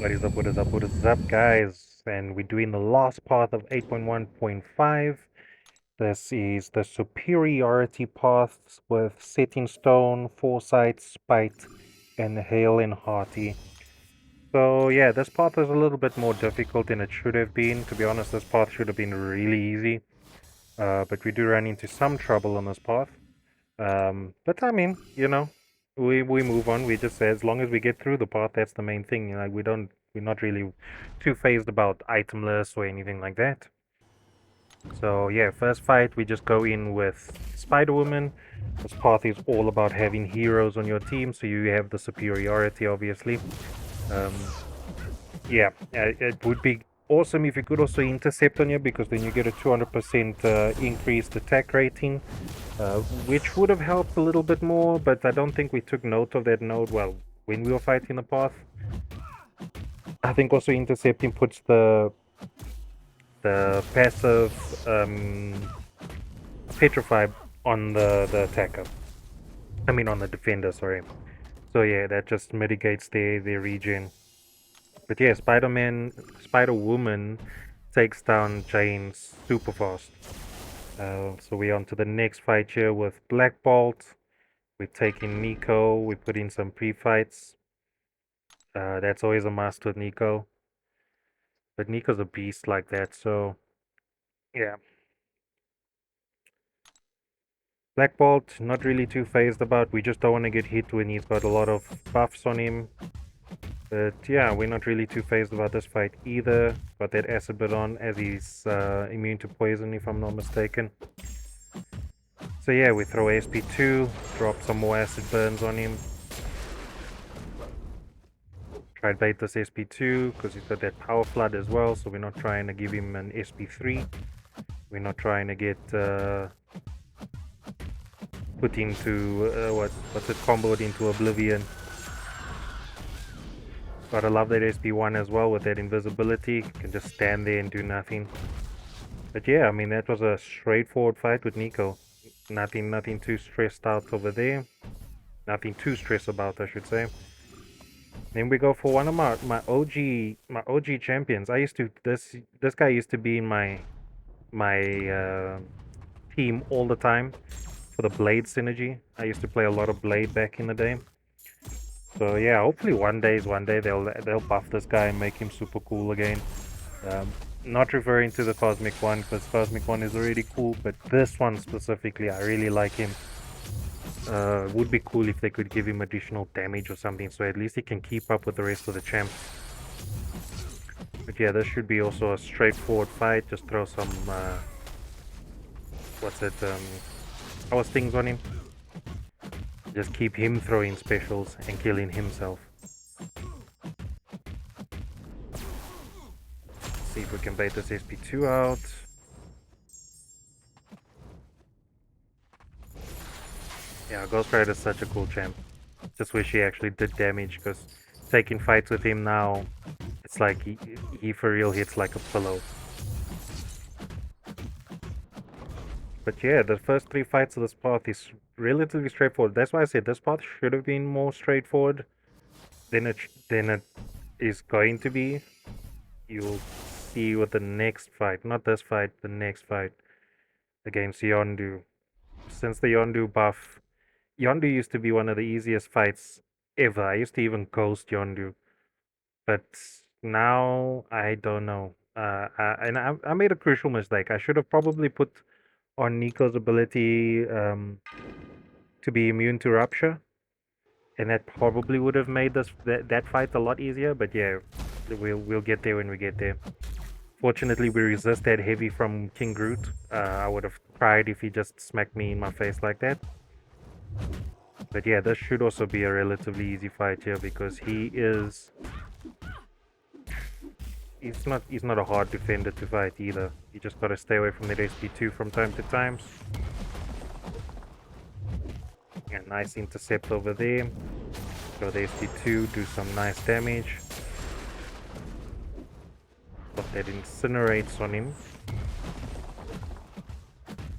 What is up, what is up, what is up, guys? And we're doing the last path of 8.1.5. This is the superiority paths with setting stone, foresight, spite, and hail and hearty. So yeah, this path is a little bit more difficult than it should have been. To be honest, this path should have been really easy. But we do run into some trouble on this path. But I mean, we move on. We just say as long as we get through the path, that's the main thing. Like we're not really too phased about item lists or anything like that. So yeah, first fight we just go in with Spider Woman. This path is all about having heroes on your team, so you have the superiority, obviously. Um, yeah, it would be awesome if you could also intercept on you, because then you get a 200% increased attack rating, which would have helped a little bit more, but I don't think we took note of that note well when we were fighting the path. I think also intercepting puts the passive petrify on the attacker. I mean on the defender, sorry. So yeah, that just mitigates their regen. But yeah, Spider-Woman takes down Jane's super fast. So we're on to the next fight here with Black Bolt. We're taking Nico. We put in some pre-fights. That's always a must with Nico. But Nico's a beast like that, so yeah. Black Bolt, not really too phased about. We just don't want to get hit when he's got a lot of buffs on him. But yeah, we're not really too phased about this fight either. Got that acid bit on, as he's immune to poison, if I'm not mistaken. So yeah, we throw SP2, drop some more acid burns on him. Try to bait this SP2 because he's got that power flood as well, so we're not trying to give him an SP3. We're not trying to get put into what's it, comboed into oblivion. Gotta love that SP1 as well with that invisibility. You can just stand there and do nothing. But yeah, I mean, that was a straightforward fight with Nico. Nothing too stressed out over there. Nothing too stressed about, I should say. Then we go for one of my OG champions. I used to this guy used to be in my team all the time for the Blade synergy. I used to play a lot of Blade back in the day. So yeah, hopefully one day they'll buff this guy and make him super cool again. Not referring to the Cosmic one, because Cosmic one is already cool, but this one specifically, I really like him. Would be cool if they could give him additional damage or something, so at least he can keep up with the rest of the champs. But yeah, this should be also a straightforward fight. Just throw some power stings on him. Just keep him throwing specials and killing himself. See if we can bait this SP2 out. Yeah, Ghost Rider is such a cool champ. Just wish he actually did damage, because taking fights with him now, it's like he for real hits like a pillow. But yeah, the first 3 fights of this path is relatively straightforward. That's why I said this path should have been more straightforward than it is going to be. You'll see with the next fight, not this fight, the next fight against Yondu. Since the Yondu buff, Yondu used to be one of the easiest fights ever. I used to even ghost Yondu, but now I don't know. I made a crucial mistake. I should have probably put on Nico's ability to be immune to rupture, and that probably would have made that fight a lot easier. But yeah, we'll get there when we get there. Fortunately, we resist that heavy from King Groot. I would have cried if he just smacked me in my face like that. But yeah, this should also be a relatively easy fight here, because he's not a hard defender to fight either. You just gotta stay away from that SP2 from time to time. A nice intercept over there. Throw the SP2, do some nice damage. Got that incinerates on him.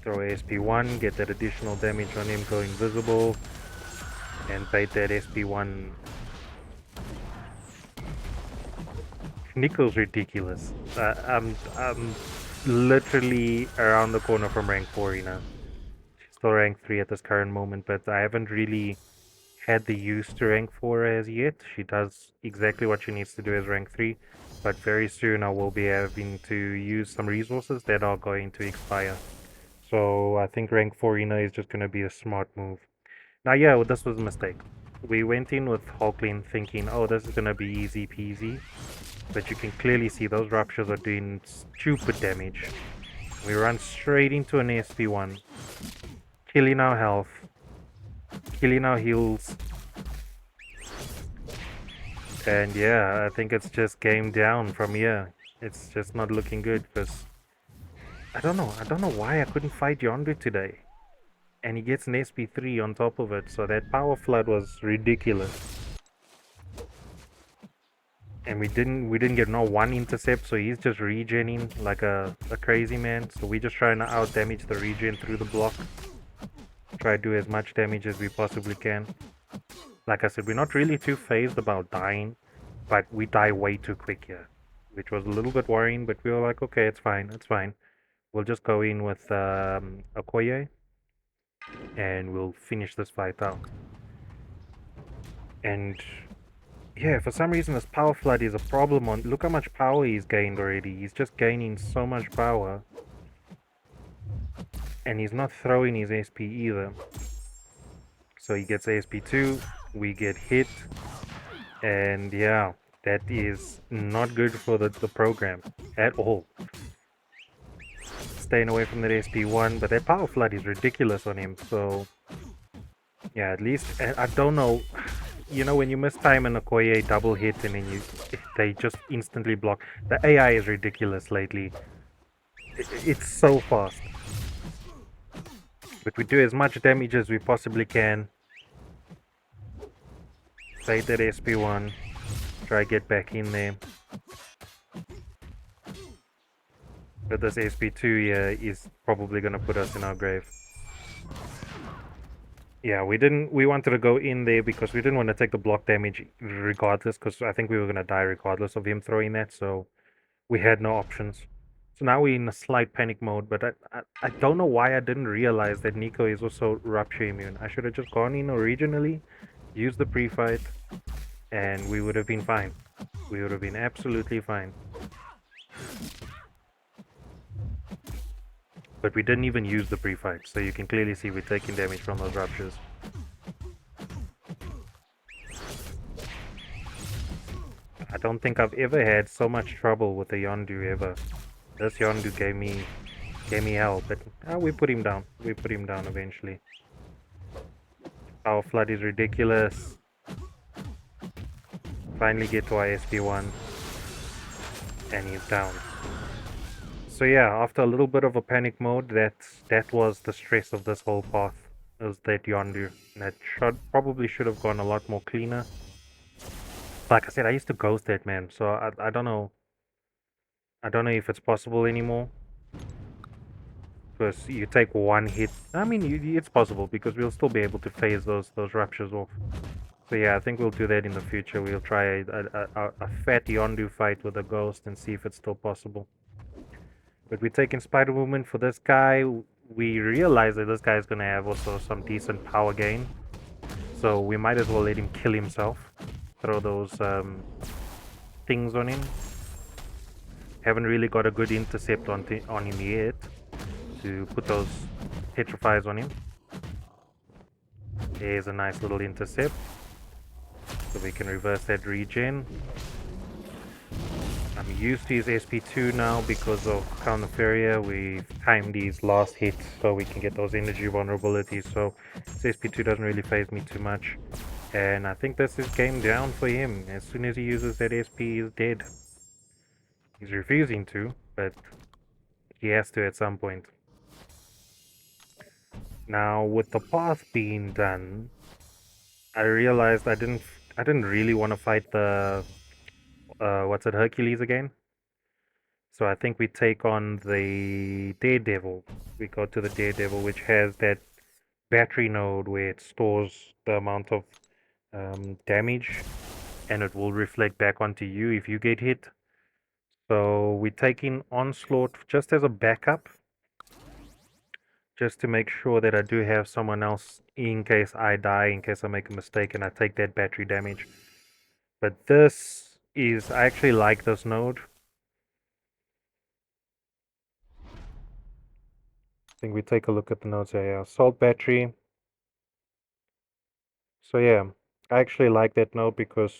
Throw SP1, get that additional damage on him, go invisible, and bait that SP1. Nico's ridiculous. I'm literally around the corner from rank 4, you know. She's still rank 3 at this current moment, but I haven't really had the use to rank 4 as yet. She does exactly what she needs to do as rank 3, but very soon I will be having to use some resources that are going to expire. So I think rank 4 Ina is just going to be a smart move. Now, yeah, well, this was a mistake. We went in with Hulkling thinking, oh, this is going to be easy peasy, but you can clearly see those ruptures are doing stupid damage. We run straight into an SP1, killing our health, killing our heals, and yeah, I think it's just game down from here. It's just not looking good because I don't know why I couldn't fight Yondu today. And he gets an SP3 on top of it, so that power flood was ridiculous. And we didn't get no one intercept, so he's just regening like a crazy man. So we're just trying to out damage the regen through the block. Try to do as much damage as we possibly can. Like I said, we're not really too phased about dying, but we die way too quick here, which was a little bit worrying, but we were like, okay, it's fine, it's fine. We'll just go in with Okoye, and we'll finish this fight out. And yeah, for some reason this power flood is a problem on... Look how much power he's gained already. He's just gaining so much power. And he's not throwing his SP either. So he gets SP2, we get hit, and yeah, that is not good for the program at all. Staying away from that SP1, but that power flood is ridiculous on him, so yeah, at least, I don't know, you know, when you miss time an Okoye double hit and then they just instantly block. The AI is ridiculous lately. It's so fast. But we do as much damage as we possibly can. Bait that SP1. Try get back in there. But this SP2 here is probably gonna put us in our grave. Yeah, we wanted to go in there because we didn't want to take the block damage regardless, because I think we were gonna die regardless of him throwing that, so we had no options. So now we're in a slight panic mode, but I don't know why I didn't realize that Nico is also rupture immune. I should have just gone in originally, used the pre-fight, and we would have been fine. We would have been absolutely fine. But we didn't even use the pre-fight, so you can clearly see we're taking damage from those ruptures. I don't think I've ever had so much trouble with a Yondu ever. This Yondu gave me hell, but we put him down. We put him down eventually. Our flood is ridiculous. Finally get to our SP1, and he's down. So yeah, after a little bit of a panic mode, that was the stress of this whole path. It was that Yondu. That probably should have gone a lot more cleaner. Like I said, I used to ghost that man, so I don't know. I don't know if it's possible anymore. Because you take one hit. I mean, it's possible because we'll still be able to phase those ruptures off. So yeah, I think we'll do that in the future. We'll try a fat Yondu fight with a ghost and see if it's still possible. But we're taking Spider Woman for this guy. We realize that this guy is going to have also some decent power gain. So we might as well let him kill himself. Throw those things on him. Haven't really got a good intercept on him yet to put those petrifies on him. There's a nice little intercept. So we can reverse that regen. I'm used to his SP2 now because of Counterferia. We've timed these last hits so we can get those energy vulnerabilities. So his SP2 doesn't really phase me too much. And I think this is game down for him. As soon as he uses that SP, he's dead. He's refusing to, but he has to at some point. Now, with the path being done, I realized I didn't really want to fight the what's it, Hercules again. So I think we take on the Daredevil. We go to the Daredevil, which has that battery node where it stores the amount of damage, and it will reflect back onto you if you get hit. So we're taking Onslaught just as a backup, just to make sure that I do have someone else in case I die, in case I make a mistake and I take that battery damage. But this is, I actually like this node. I think we take a look at the nodes here. Yeah. Assault battery. So yeah, I actually like that node because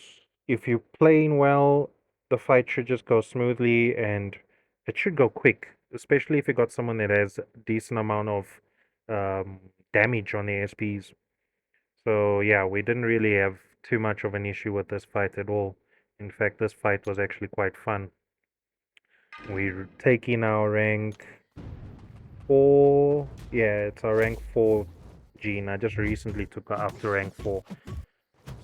if you're playing well, the fight should just go smoothly and it should go quick, especially if you got someone that has a decent amount of damage on their SPs. So yeah, we didn't really have too much of an issue with this fight at all. In fact, this fight was actually quite fun. We're taking our rank 4. Yeah, it's our rank 4 Gene. I just recently took her up to rank 4.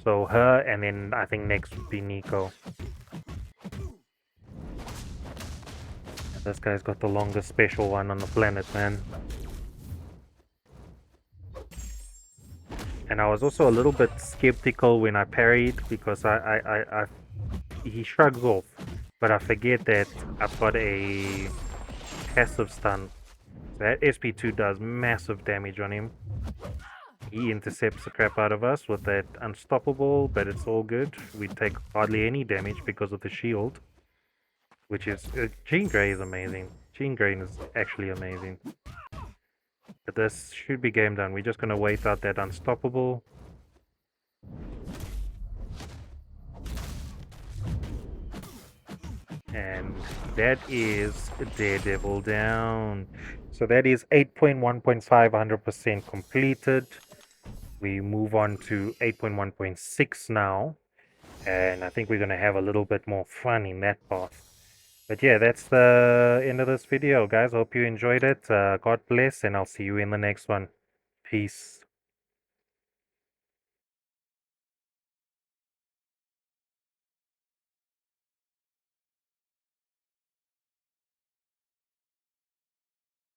So her, and then I think next would be Nico. This guy's got the longest special one on the planet, man. And I was also a little bit skeptical when I parried because he shrugs off, but I forget that I've got a passive stun. That SP2 does massive damage on him. He intercepts the crap out of us with that unstoppable, but it's all good. We take hardly any damage because of the shield, which is... Jean Grey is amazing. Jean Grey is actually amazing. But this should be game done. We're just going to wait out that unstoppable. And that is Daredevil down. So that is 8.1.5 100% completed. We move on to 8.1.6 now. And I think we're going to have a little bit more fun in that path. But yeah, that's the end of this video, guys. Hope you enjoyed it. God bless, and I'll see you in the next one. Peace.